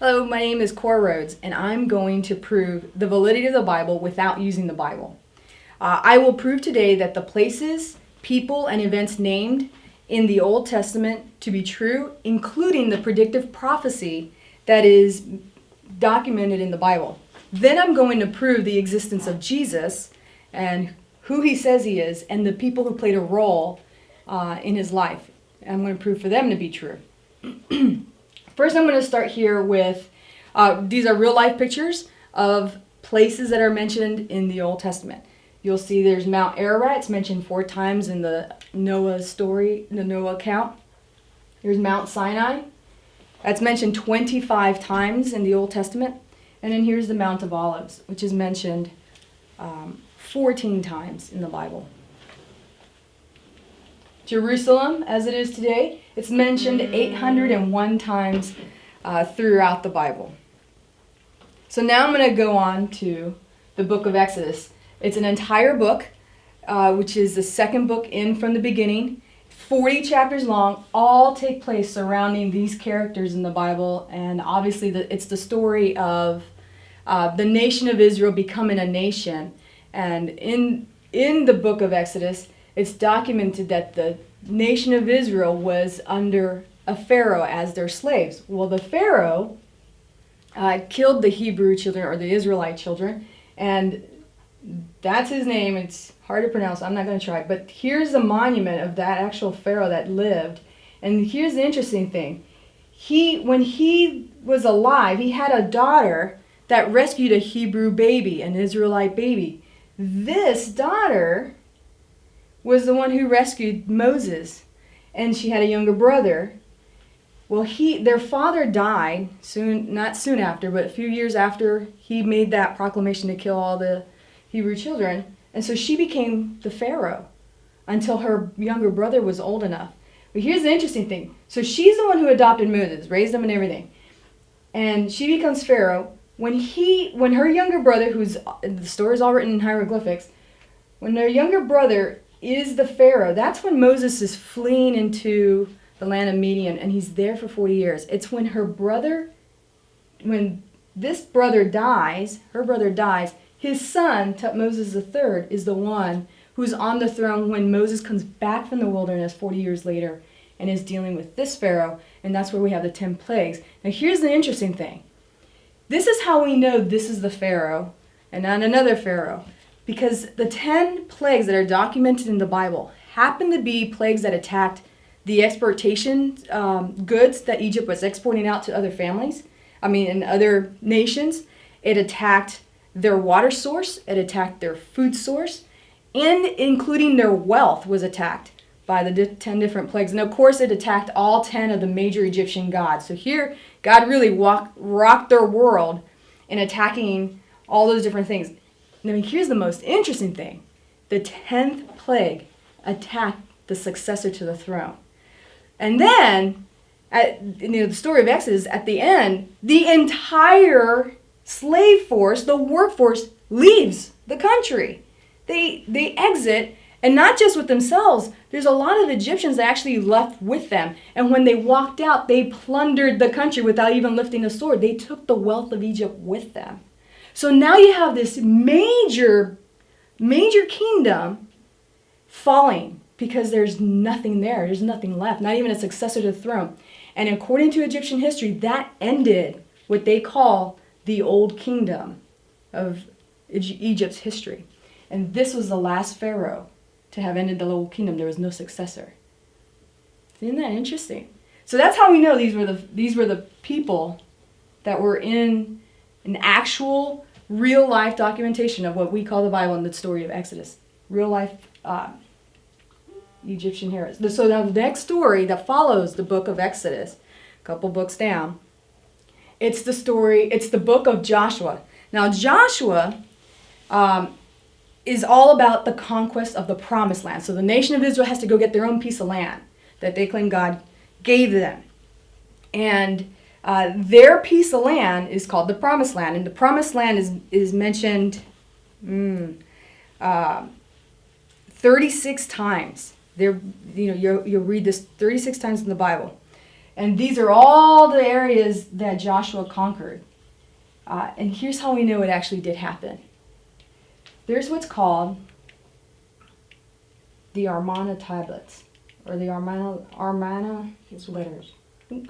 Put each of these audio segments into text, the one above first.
Hello, my name is Cora Rhodes, and I'm going to prove the validity of the Bible without using the Bible. I will prove today that the places, people, and events named in the Old Testament to be true, including the predictive prophecy that is documented in the Bible. Then I'm going to prove the existence of Jesus and who he says he is, and the people who played a role in his life. I'm going to prove for them to be true. First, I'm going to start here with, these are real life pictures of places that are mentioned in the Old Testament. You'll see there's Mount Ararat. It's mentioned 4 times in the Noah story, the Noah account. There's Mount Sinai. That's mentioned 25 times in the Old Testament. And then here's the Mount of Olives, which is mentioned 14 times in the Bible. Jerusalem, as it is today, it's mentioned 801 times throughout the Bible. So now I'm going to go on to the book of Exodus. It's an entire book, which is the second book in from the beginning, 40 chapters long, all take place surrounding these characters in the Bible, and obviously it's the story of the nation of Israel becoming a nation. And in the book of Exodus, it's documented that the nation of Israel was under a Pharaoh as their slaves. Well, the Pharaoh killed the Hebrew children, or the Israelite children, and that's his name. It's hard to pronounce. I'm not going to try. But here's the monument of that actual Pharaoh that lived. And here's the interesting thing. When he was alive, he had a daughter that rescued a Hebrew baby, an Israelite baby. This daughter was the one who rescued Moses, and she had a younger brother. Well, their father died not soon after, but a few years after he made that proclamation to kill all the Hebrew children, and so she became the Pharaoh until her younger brother was old enough. But here's the interesting thing. So she's the one who adopted Moses, raised him and everything, and she becomes Pharaoh. When her younger brother, the story's all written in hieroglyphics, when their younger brother is the Pharaoh, that's when Moses is fleeing into the land of Midian, and he's there for 40 years. It's when this brother dies, her brother dies, his son, Tutmosis III, is the one who's on the throne when Moses comes back from the wilderness 40 years later and is dealing with this Pharaoh, and that's where we have the 10 plagues. Now here's the interesting thing. This is how we know this is the Pharaoh and not another Pharaoh, because the 10 plagues that are documented in the Bible happen to be plagues that attacked the exportation goods that Egypt was exporting out to other in other nations. It attacked their water source, it attacked their food source, and including their wealth was attacked by the 10 different plagues. And of course it attacked all 10 of the major Egyptian gods. So here, God really rocked their world in attacking all those different things. Now here's the most interesting thing. The 10th plague attacked the successor to the throne. And then, the story of Exodus, at the end, the entire slave force, the workforce, leaves the country. They exit, and not just with themselves. There's a lot of Egyptians that actually left with them. And when they walked out, they plundered the country without even lifting a sword. They took the wealth of Egypt with them. So now you have this major kingdom falling because there's nothing there. There's nothing left, not even a successor to the throne. And according to Egyptian history, that ended what they call the Old Kingdom of Egypt's history. And this was the last Pharaoh to have ended the Old Kingdom. There was no successor. Isn't that interesting? So that's how we know these were the people that were in an actual real life documentation of what we call the Bible and the story of Exodus. Real life Egyptian heroes. So now the next story that follows the book of Exodus, a couple books down, it's the book of Joshua. Now Joshua is all about the conquest of the promised land. So the nation of Israel has to go get their own piece of land that they claim God gave them. And their piece of land is called the promised land. And the promised land is mentioned 36 times. You'll read this 36 times in the Bible. And these are all the areas that Joshua conquered. And here's how we know it actually did happen. There's what's called the Amarna tablets, or the Amarna letters. There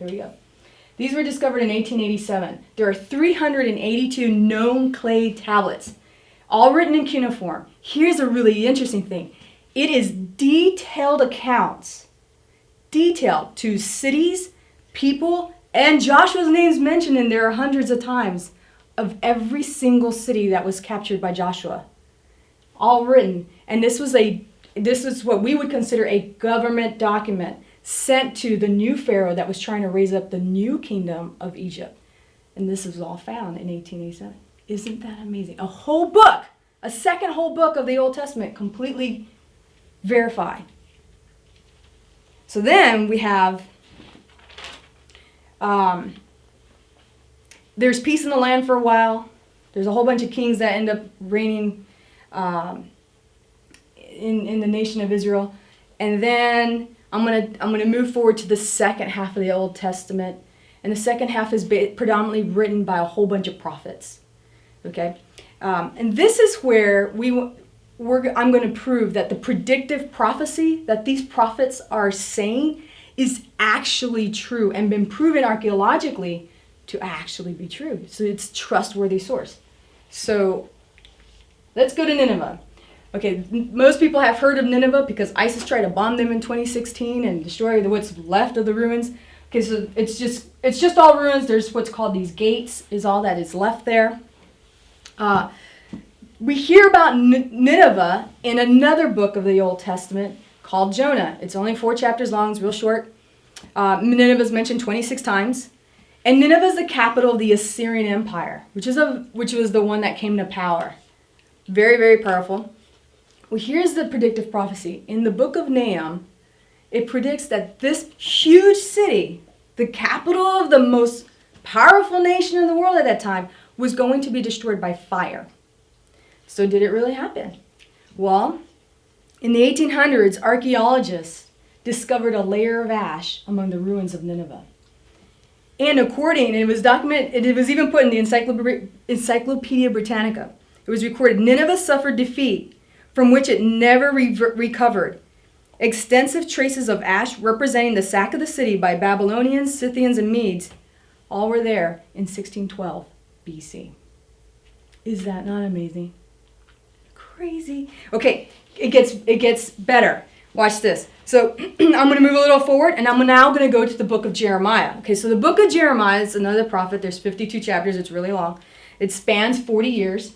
we go. These were discovered in 1887. There are 382 known clay tablets, all written in cuneiform. Here's a really interesting thing. It is detailed accounts, detailed to cities, people, and Joshua's name's mentioned in there hundreds of times, of every single city that was captured by Joshua. All written. And this was what we would consider a government document sent to the new Pharaoh that was trying to raise up the new kingdom of Egypt. And this was all found in 1887. Isn't that amazing? A whole book, a second whole book of the Old Testament, completely verified. So then we have, there's peace in the land for a while. There's a whole bunch of kings that end up reigning in the nation of Israel. And then I'm gonna move forward to the second half of the Old Testament. And the second half is predominantly written by a whole bunch of prophets. Okay? And this is where I'm going to prove that the predictive prophecy that these prophets are saying is actually true and been proven archaeologically to actually be true. So it's a trustworthy source. So let's go to Nineveh. Okay, most people have heard of Nineveh because ISIS tried to bomb them in 2016 and destroy what's left of the ruins. Okay, so it's just all ruins. There's what's called these gates is all that is left there. We hear about Nineveh in another book of the Old Testament called Jonah. It's only 4 chapters long. It's real short. Nineveh is mentioned 26 times. And Nineveh is the capital of the Assyrian Empire, which was the one that came to power. Very, very powerful. Well, here's the predictive prophecy. In the book of Nahum, it predicts that this huge city, the capital of the most powerful nation in the world at that time, was going to be destroyed by fire. So did it really happen? Well, in the 1800s, archaeologists discovered a layer of ash among the ruins of Nineveh. And it was documented, it was even put in the Encyclopedia Britannica. It was recorded, Nineveh suffered defeat from which it never recovered. Extensive traces of ash representing the sack of the city by Babylonians, Scythians, and Medes all were there in 1612 BC. Is that not amazing? Crazy. Okay, it gets better. Watch this. So I'm going to move a little forward, and I'm now going to go to the book of Jeremiah. Okay, so the book of Jeremiah is another prophet. There's 52 chapters. It's really long. It spans 40 years.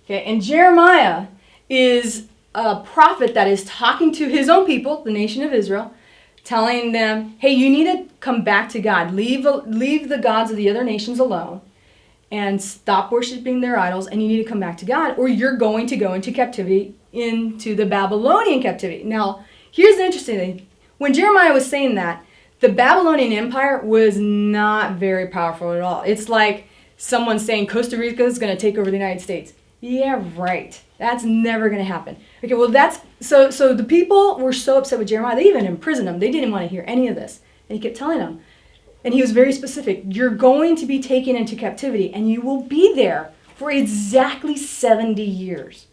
Okay, and Jeremiah is a prophet that is talking to his own people, the nation of Israel, telling them, hey, you need to come back to God. Leave the gods of the other nations alone and stop worshiping their idols, and you need to come back to God, or you're going to go into captivity, into the Babylonian captivity. Now, here's the interesting thing. When Jeremiah was saying that, the Babylonian Empire was not very powerful at all. It's like someone saying Costa Rica is going to take over the United States. Yeah, right. That's never going to happen. Okay, well, so the people were so upset with Jeremiah, they even imprisoned him. They didn't want to hear any of this. And he kept telling them. And he was very specific. You're going to be taken into captivity, and you will be there for exactly 70 years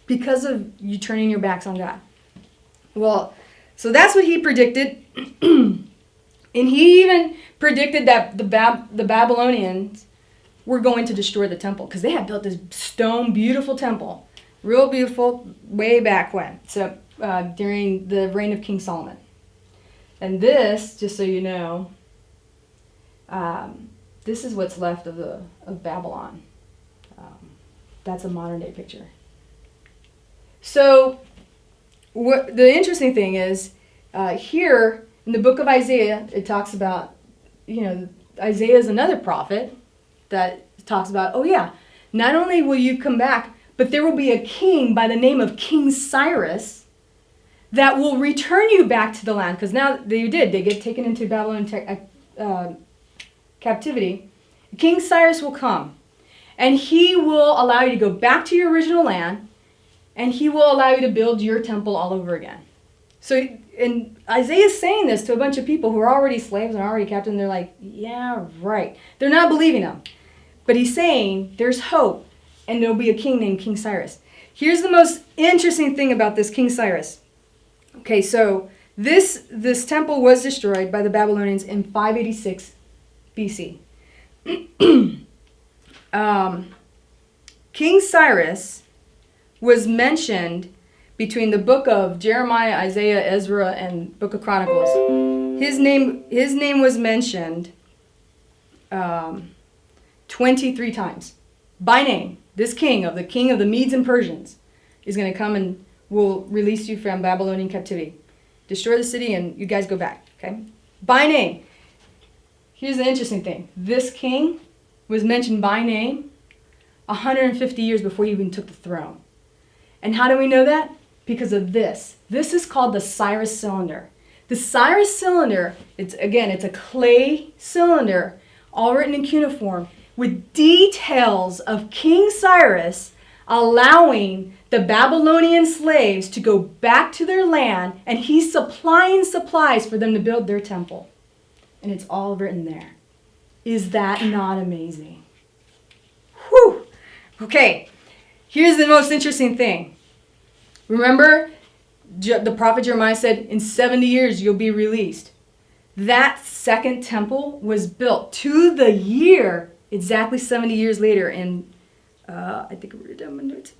because of you turning your backs on God. Well, so that's what he predicted. And he even predicted that the Babylonians were going to destroy the temple because they had built this stone, beautiful temple. Real beautiful, way back when. So during the reign of King Solomon. And this, just so you know, this is what's left of Babylon. That's a modern day picture. So the interesting thing is, here in the book of Isaiah, it talks about, Isaiah is another prophet that talks about, oh yeah, not only will you come back, but there will be a king by the name of King Cyrus that will return you back to the land. Because now they get taken into Babylon captivity. King Cyrus will come, and he will allow you to go back to your original land, and he will allow you to build your temple all over again. So and Isaiah's saying this to a bunch of people who are already slaves and already captive, and they're like, yeah, right. They're not believing him. But he's saying there's hope, and there'll be a king named King Cyrus. Here's the most interesting thing about this King Cyrus. Okay, so this temple was destroyed by the Babylonians in 586 BC. King Cyrus was mentioned between the book of Jeremiah, Isaiah, Ezra, and book of Chronicles. His name was mentioned 23 times by name. This king of the Medes and Persians is going to come and will release you from Babylonian captivity. Destroy the city and you guys go back. Okay? By name. Here's the interesting thing. This king was mentioned by name 150 years before he even took the throne. And how do we know that? Because of this. This is called the Cyrus Cylinder. The Cyrus Cylinder, it's a clay cylinder, all written in cuneiform, with details of King Cyrus allowing the Babylonian slaves to go back to their land, and he's supplying supplies for them to build their temple. And it's all written there. Is that not amazing? Whew! Okay, here's the most interesting thing. Remember, the prophet Jeremiah said, in 70 years you'll be released. That second temple was built to the year, exactly 70 years later in, I think I wrote it down in my notes.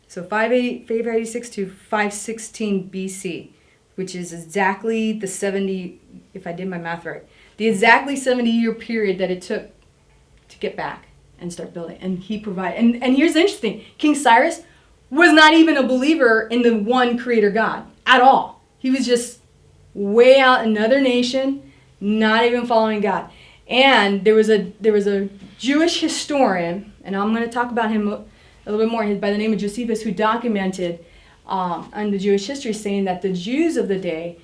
So 586 to 516 BC, which is exactly the 70, if I did my math right, the exactly 70-year period that it took to get back and start building. And he provided, and here's the interesting, King Cyrus was not even a believer in the one creator God at all. He was just way out another nation, not even following God. And there was a Jewish historian, and I'm going to talk about him a little bit more, by the name of Josephus, who documented on the Jewish history, saying that the Jews of the day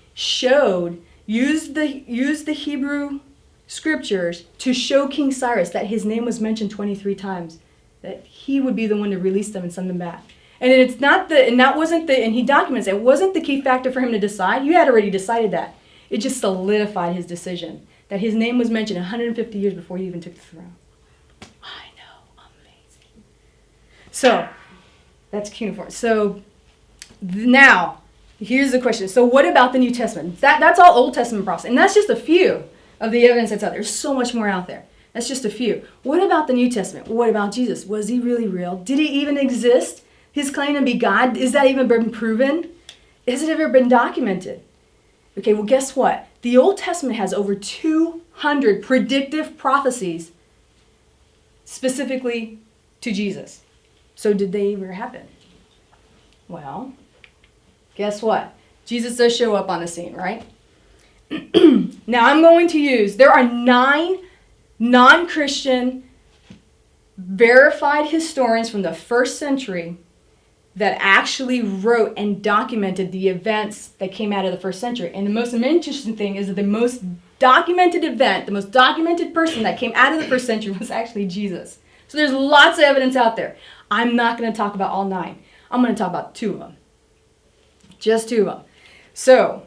used the Hebrew scriptures to show King Cyrus that his name was mentioned 23 times, that he would be the one to release them and send them back. And it's not and he documents it wasn't the key factor for him to decide. You had already decided that. It just solidified his decision that his name was mentioned 150 years before he even took the throne. I know, amazing. So that's cuneiform. So now here's the question. So what about the New Testament? That's all Old Testament prophecy, and that's just a few of the evidence that's out there. There's so much more out there. That's just a few. What about the New Testament? What about Jesus? Was he really real? Did he even exist? His claim to be God, is that even been proven? Has it ever been documented? Okay, well, guess what? The Old Testament has over 200 predictive prophecies specifically to Jesus. So did they ever happen? Well, guess what? Jesus does show up on the scene, right? Now I'm going to use, there are 9 non-Christian verified historians from the 1st century that actually wrote and documented the events that came out of the 1st century. And the most interesting thing is that the most documented event, the most documented person that came out of the 1st century was actually Jesus. So there's lots of evidence out there. I'm not going to talk about all 9. I'm going to talk about 2 of them. Just 2 of them. So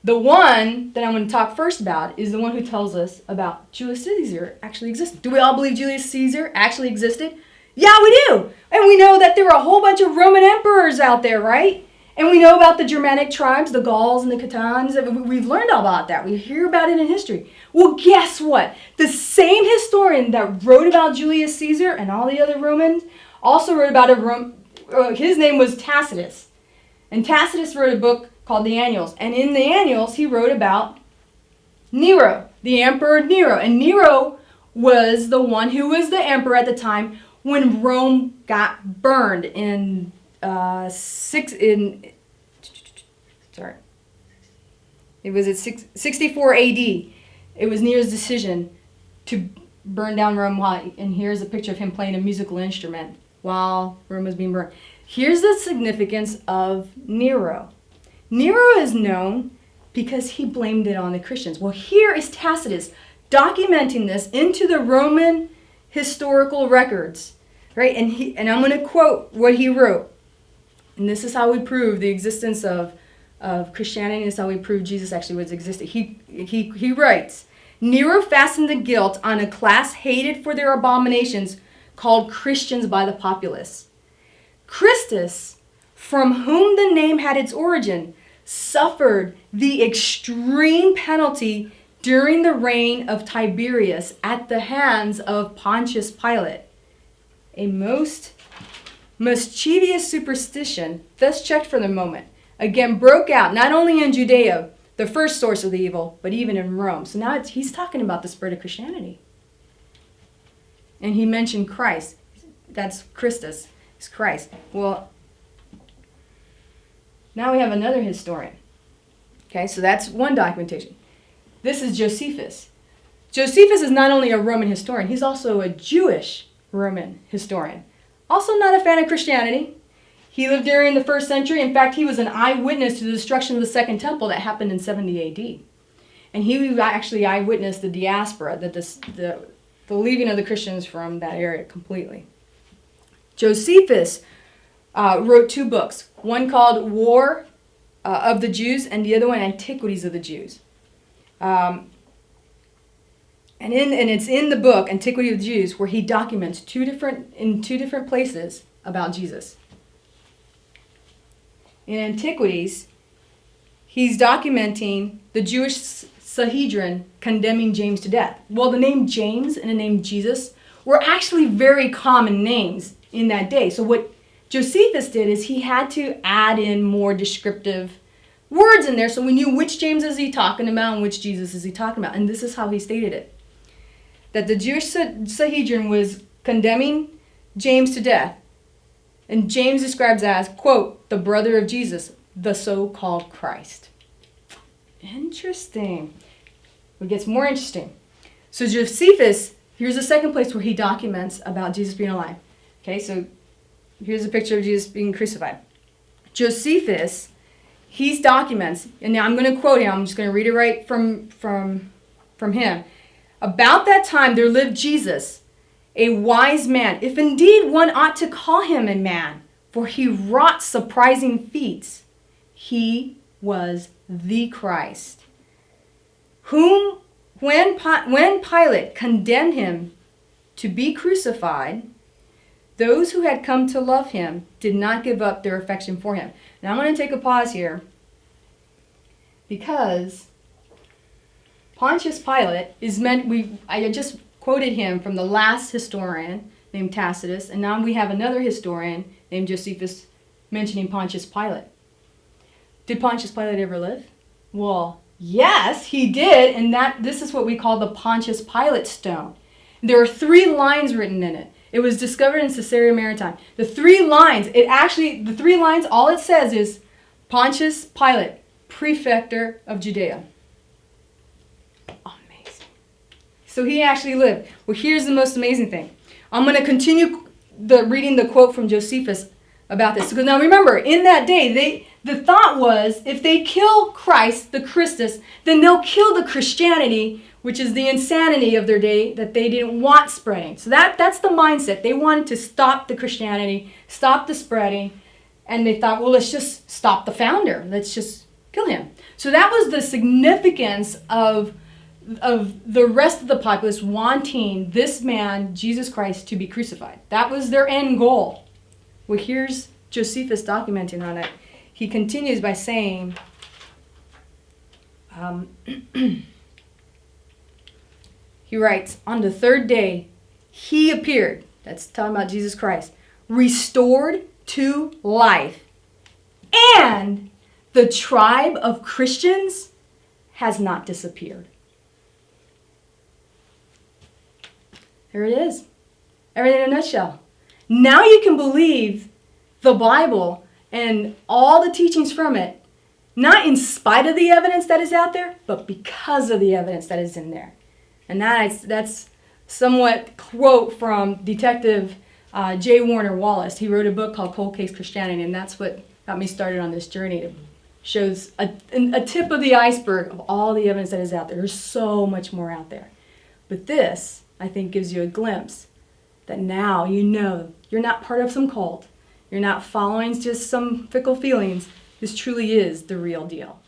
the one that I'm going to talk first about is the one who tells us about Julius Caesar actually existed. Do we all believe Julius Caesar actually existed? Yeah, we do. And we know that there were a whole bunch of Roman emperors out there, right? And we know about the Germanic tribes, the Gauls and the Catans. We've learned all about that. We hear about it in history. Well, guess what? The same historian that wrote about Julius Caesar and all the other Romans also wrote about his name was Tacitus. And Tacitus wrote a book called the Annals. And in the Annals, he wrote about Nero, the Emperor Nero. And Nero was the one who was the emperor at the time when Rome got burned in 64 AD. It was Nero's decision to burn down Rome, and here's a picture of him playing a musical instrument while Rome was being burned. Here's the significance of Nero. Nero is known because he blamed it on the Christians. Well, here is Tacitus documenting this into the Roman historical records, right? And I'm going to quote what he wrote. And this is how we prove the existence of of Christianity. Is how we prove Jesus actually was existed. He writes, Nero fastened the guilt on a class hated for their abominations called Christians by the populace. Christus, from whom the name had its origin, suffered the extreme penalty during the reign of Tiberius at the hands of Pontius Pilate. A most mischievous superstition, thus checked for the moment, again broke out not only in Judea, the first source of the evil, but even in Rome. So now he's talking about the spread of Christianity. And he mentioned Christ. That's Christus. It's Christ. Well, now we have another historian. Okay, so that's one documentation. This is Josephus. Josephus is not only a Roman historian, he's also a Jewish Roman historian. Also not a fan of Christianity. He lived during the 1st century. In fact, he was an eyewitness to the destruction of the Second Temple that happened in 70 AD. And he actually eyewitnessed the diaspora, the leaving of the Christians from that area completely. Josephus wrote 2 books, one called War of the Jews and the other one Antiquities of the Jews. And it's in the book Antiquity of the Jews where he documents in two different places about Jesus. In Antiquities, he's documenting the Jewish Sanhedrin condemning James to death. Well, the name James and the name Jesus were actually very common names in that day. So what Josephus did is he had to add in more descriptive words in there so we knew which James is he talking about and which Jesus is he talking about. And this is how he stated it. That the Jewish Sanhedrin was condemning James to death. And James describes as, quote, the brother of Jesus, the so-called Christ. Interesting. It gets more interesting. So Josephus, here's the second place where he documents about Jesus being alive. Okay, so here's a picture of Jesus being crucified. Josephus, he documents, and now I'm going to quote him. I'm just going to read it right from him. About that time there lived Jesus, a wise man, if indeed one ought to call him a man, for he wrought surprising feats. He was the Christ, whom when Pilate condemned him to be crucified, those who had come to love him did not give up their affection for him. Now I'm going to take a pause here because Pontius Pilate is meant, I just quoted him from the last historian named Tacitus, and now we have another historian named Josephus mentioning Pontius Pilate. Did Pontius Pilate ever live? Well, yes, he did, and this is what we call the Pontius Pilate stone. There are 3 lines written in it. It was discovered in Caesarea Maritima. The 3 lines, all it says is Pontius Pilate, prefector of Judea. Amazing. So he actually lived. Well, here's the most amazing thing. I'm going to continue reading the quote from Josephus about this. Because now remember, in that day, the thought was if they kill Christ, the Christus, then they'll kill the Christianity, which is the insanity of their day that they didn't want spreading. So that's the mindset. They wanted to stop the Christianity, stop the spreading, and they thought, well, let's just stop the founder. Let's just kill him. So that was the significance of the rest of the populace wanting this man, Jesus Christ, to be crucified. That was their end goal. Well, here's Josephus documenting on it. He continues by saying, he writes, on the 3rd day, he appeared, that's talking about Jesus Christ, restored to life. And the tribe of Christians has not disappeared. There it is. Everything in a nutshell. Now you can believe the Bible and all the teachings from it, not in spite of the evidence that is out there, but because of the evidence that is in there. And that's somewhat quote from Detective J. Warner Wallace. He wrote a book called Cold Case Christianity, and that's what got me started on this journey. It shows a tip of the iceberg of all the evidence that is out there. There's so much more out there. But this, I think, gives you a glimpse that now you know you're not part of some cult. You're not following just some fickle feelings. This truly is the real deal.